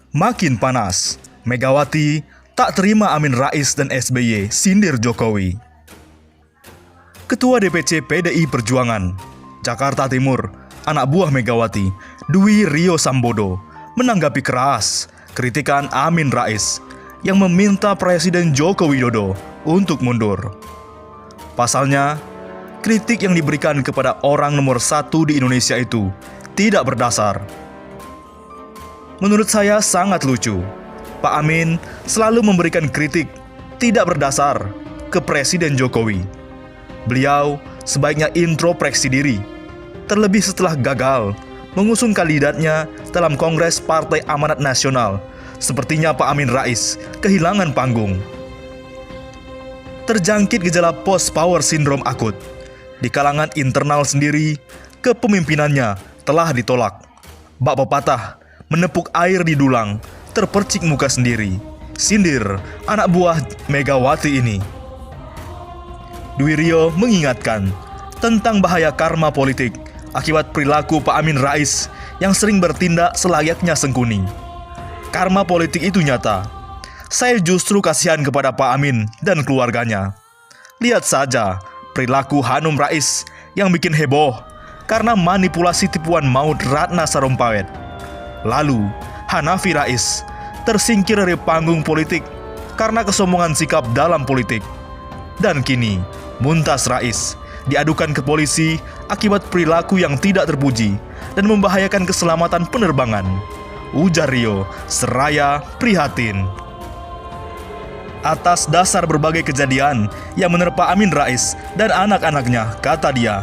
Makin panas, Megawati tak terima Amin Rais dan SBY sindir Jokowi. Ketua DPC PDI Perjuangan, Jakarta Timur, anak buah Megawati, Dwi Rio Sambodo, menanggapi keras kritikan Amin Rais yang meminta Presiden Joko Widodo untuk mundur. Pasalnya, kritik yang diberikan kepada orang nomor 1 di Indonesia itu tidak berdasar. Menurut saya sangat lucu. Pak Amin selalu memberikan kritik tidak berdasar ke Presiden Jokowi. Beliau sebaiknya introspeksi diri, terlebih setelah gagal mengusung kandidatnya dalam Kongres Partai Amanat Nasional. Sepertinya Pak Amin Rais kehilangan panggung. Terjangkit gejala post-power syndrome akut. Di kalangan internal sendiri, kepemimpinannya telah ditolak. Bak pepatah, menepuk air di dulang, terpercik muka sendiri. Sindir anak buah Megawati ini. Dwi Rio mengingatkan tentang bahaya karma politik akibat perilaku Pak Amin Rais yang sering bertindak selayaknya Sengkuni. Karma politik itu nyata. Saya justru kasihan kepada Pak Amin dan keluarganya. Lihat saja perilaku Hanum Rais yang bikin heboh karena manipulasi tipuan maut Ratna Sarumpait. Lalu Hanafi Rais tersingkir dari panggung politik karena kesombongan sikap dalam politik. Dan kini Mumtaz Rais diadukan ke polisi akibat perilaku yang tidak terpuji dan membahayakan keselamatan penerbangan. Ujar Rio seraya prihatin. Atas dasar berbagai kejadian yang menerpa Amin Rais dan anak-anaknya, kata dia,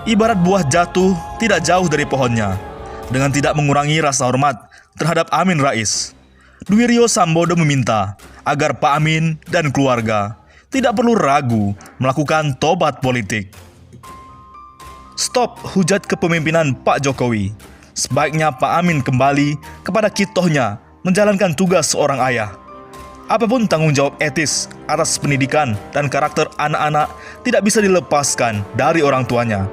ibarat buah jatuh tidak jauh dari pohonnya. Dengan tidak mengurangi rasa hormat terhadap Amin Rais, Dwi Rio Sambodo meminta agar Pak Amin dan keluarga tidak perlu ragu melakukan tobat politik. Stop hujat kepemimpinan Pak Jokowi. Sebaiknya Pak Amin kembali kepada kitohnya menjalankan tugas seorang ayah. Apapun tanggung jawab etis atas pendidikan dan karakter anak-anak tidak bisa dilepaskan dari orang tuanya.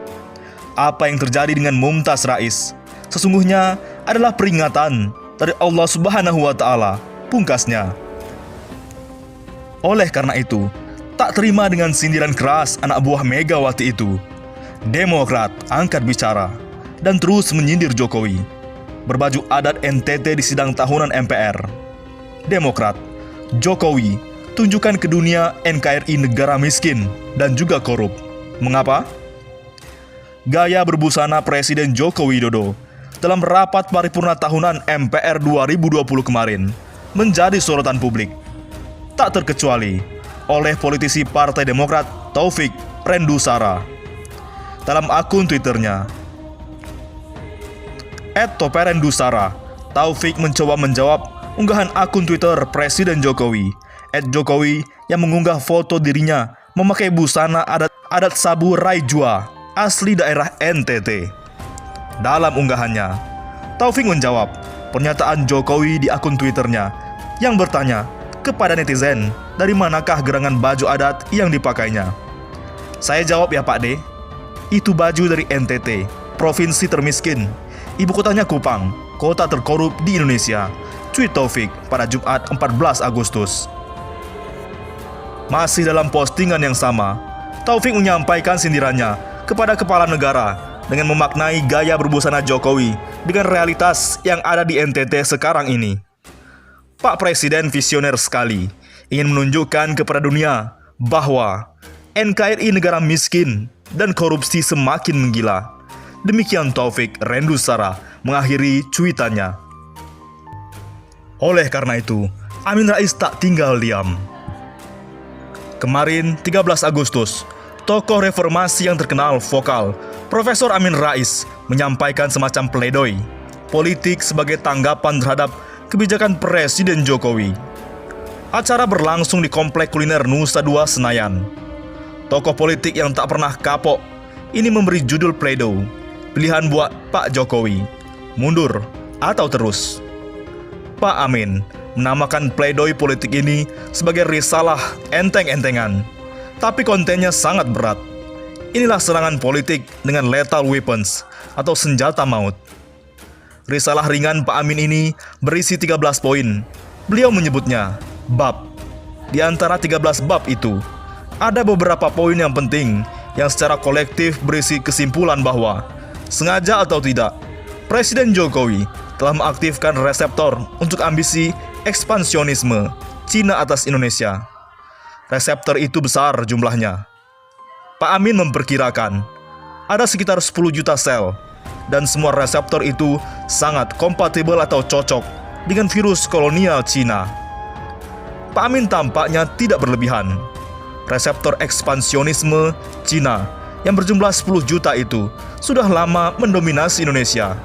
Apa yang terjadi dengan Mumtaz Rais sesungguhnya adalah peringatan dari Allah Subhanahu wa Ta'ala, pungkasnya. Oleh karena itu, tak terima dengan sindiran keras anak buah Megawati itu, Demokrat angkat bicara dan terus menyindir Jokowi. Berbaju adat NTT di sidang tahunan MPR. Demokrat, Jokowi tunjukkan ke dunia NKRI negara miskin dan juga korup. Mengapa? Gaya berbusana Presiden Joko Widodo dalam rapat paripurna tahunan MPR 2020 kemarin menjadi sorotan publik. Tak terkecuali oleh politisi Partai Demokrat Taufik Rendusara. Dalam akun Twitternya, @toperendusara, Taufik mencoba menjawab unggahan akun Twitter Presiden Jokowi, @Jokowi, yang mengunggah foto dirinya memakai busana adat Sabu Raijua asli daerah NTT. Dalam unggahannya, Taufik menjawab pernyataan Jokowi di akun Twitternya yang bertanya kepada netizen dari manakah gerangan baju adat yang dipakainya. Saya jawab, ya Pak D, itu baju dari NTT, provinsi termiskin. Ibu kotanya Kupang, kota terkorup di Indonesia. Tweet Taufik pada Jumat 14 Agustus. Masih dalam postingan yang sama, Taufik menyampaikan sindirannya kepada kepala negara dengan memaknai gaya berbusana Jokowi dengan realitas yang ada di NTT sekarang ini. Pak Presiden visioner sekali, ingin menunjukkan kepada dunia bahwa NKRI negara miskin dan korupsi semakin menggila. Demikian Taufik Rendusara mengakhiri cuitannya. Oleh karena itu, Amin Rais tak tinggal diam. Kemarin 13 Agustus, tokoh reformasi yang terkenal vokal, Profesor Amin Rais, menyampaikan semacam pledoi politik sebagai tanggapan terhadap kebijakan Presiden Jokowi. Acara berlangsung di Komplek Kuliner Nusa Dua Senayan. Tokoh politik yang tak pernah kapok ini memberi judul pledoi, pilihan buat Pak Jokowi, mundur atau terus. Pak Amin menamakan pledoi politik ini sebagai risalah enteng-entengan, tapi kontennya sangat berat. Inilah serangan politik dengan lethal weapons atau senjata maut. Risalah ringan Pak Amin ini berisi 13 poin. Beliau menyebutnya bab. Di antara 13 bab itu, ada beberapa poin yang penting yang secara kolektif berisi kesimpulan bahwa sengaja atau tidak, Presiden Jokowi telah mengaktifkan reseptor untuk ambisi ekspansionisme Cina atas Indonesia. Reseptor itu besar jumlahnya. Pak Amin memperkirakan ada sekitar 10 juta sel, dan semua reseptor itu sangat kompatibel atau cocok dengan virus kolonial Cina. Pak Amin tampaknya tidak berlebihan. Reseptor ekspansionisme Cina yang berjumlah 10 juta itu sudah lama mendominasi Indonesia.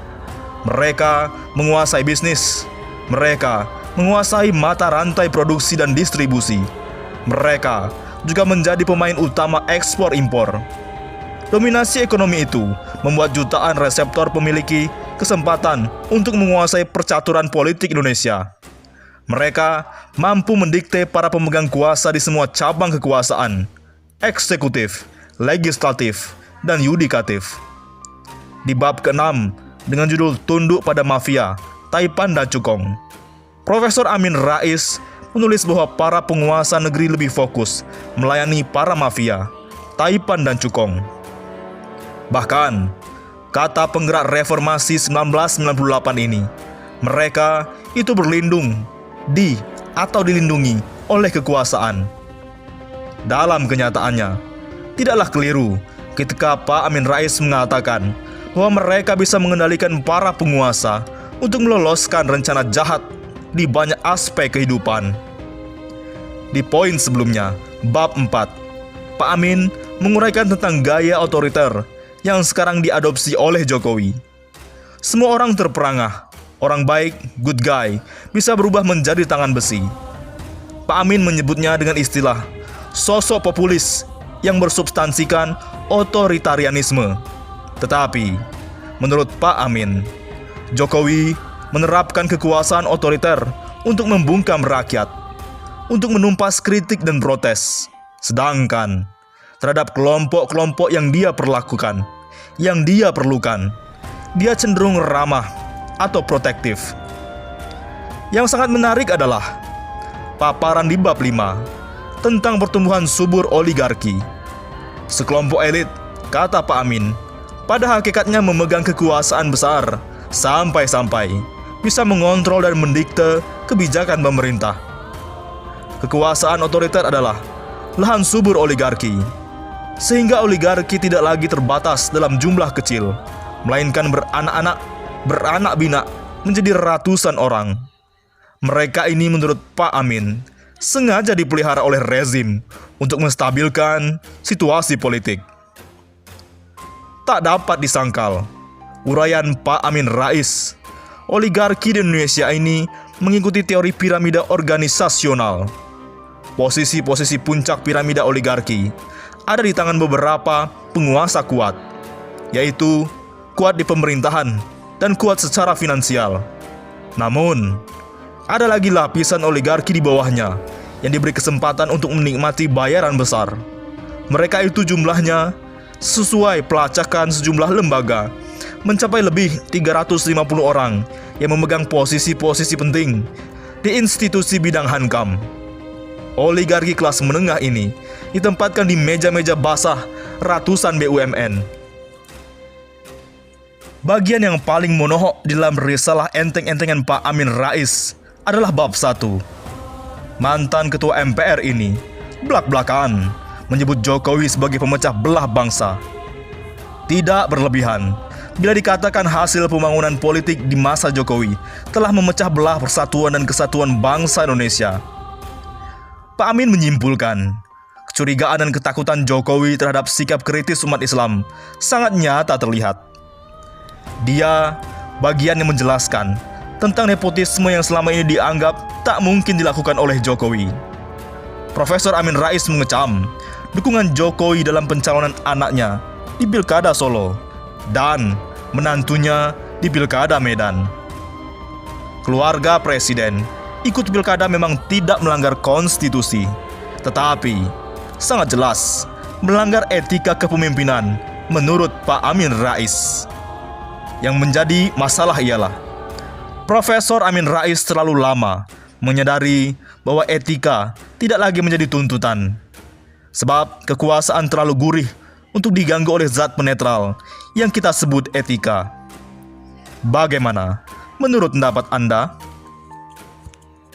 Mereka menguasai bisnis. Mereka menguasai mata rantai produksi dan distribusi. Mereka juga menjadi pemain utama ekspor-impor. Dominasi ekonomi itu membuat jutaan reseptor memiliki kesempatan untuk menguasai percaturan politik Indonesia. Mereka mampu mendikte para pemegang kuasa di semua cabang kekuasaan, eksekutif, legislatif, dan yudikatif. Di bab ke-6 dengan judul Tunduk pada Mafia, Taipan dan Cukong, Profesor Amin Rais menulis bahwa para penguasa negeri lebih fokus melayani para mafia, Taipan dan Cukong. Bahkan, kata penggerak reformasi 1998 ini, mereka itu berlindung di atau dilindungi oleh kekuasaan. Dalam kenyataannya, tidaklah keliru ketika Pak Amin Rais mengatakan bahwa mereka bisa mengendalikan para penguasa untuk meloloskan rencana jahat di banyak aspek kehidupan. Di poin sebelumnya, bab 4, Pak Amin menguraikan tentang gaya otoriter yang sekarang diadopsi oleh Jokowi. Semua orang terperangah. Orang baik, good guy, bisa berubah menjadi tangan besi. Pak Amin menyebutnya dengan istilah sosok populis yang bersubstansikan otoritarianisme. Tetapi, menurut Pak Amin, Jokowi menerapkan kekuasaan otoriter untuk membungkam rakyat, untuk menumpas kritik dan protes. Sedangkan, terhadap kelompok-kelompok yang dia perlakukan, yang dia perlukan, dia cenderung ramah atau protektif. Yang sangat menarik adalah paparan di bab 5 tentang pertumbuhan subur oligarki. Sekelompok elit, kata Pak Amin, pada hakikatnya memegang kekuasaan besar sampai-sampai bisa mengontrol dan mendikte kebijakan pemerintah. Kekuasaan otoriter adalah lahan subur oligarki, sehingga oligarki tidak lagi terbatas dalam jumlah kecil, melainkan beranak pinak menjadi ratusan orang. Mereka ini menurut Pak Amin sengaja dipelihara oleh rezim untuk menstabilkan situasi politik. Tak dapat disangkal, uraian Pak Amin Rais, oligarki di Indonesia ini mengikuti teori piramida organisasional. Posisi-posisi puncak piramida oligarki ada di tangan beberapa penguasa kuat, yaitu kuat di pemerintahan dan kuat secara finansial. Namun, ada lagi lapisan oligarki di bawahnya yang diberi kesempatan untuk menikmati bayaran besar. Mereka itu jumlahnya, sesuai pelacakan sejumlah lembaga, mencapai lebih 350 orang yang memegang posisi-posisi penting di institusi bidang hankam. Oligarki kelas menengah ini ditempatkan di meja-meja basah ratusan BUMN. Bagian yang paling monohok di dalam risalah enteng-entengan Pak Amin Rais adalah bab 1. Mantan ketua MPR ini belak-belakan menyebut Jokowi sebagai pemecah belah bangsa. Tidak berlebihan bila dikatakan hasil pembangunan politik di masa Jokowi telah memecah belah persatuan dan kesatuan bangsa Indonesia. Pak Amin menyimpulkan, kecurigaan dan ketakutan Jokowi terhadap sikap kritis umat Islam sangat nyata terlihat. Dia bagian yang menjelaskan tentang nepotisme yang selama ini dianggap tak mungkin dilakukan oleh Jokowi. Profesor Amin Rais mengecam dukungan Jokowi dalam pencalonan anaknya di Pilkada Solo dan menantunya di Pilkada Medan. Keluarga Presiden ikut Pilkada memang tidak melanggar konstitusi, tetapi sangat jelas melanggar etika kepemimpinan menurut Pak Amin Rais. Yang menjadi masalah ialah Profesor Amin Rais terlalu lama menyadari bahwa etika tidak lagi menjadi tuntutan. Sebab kekuasaan terlalu gurih untuk diganggu oleh zat penetral yang kita sebut etika. Bagaimana menurut pendapat Anda?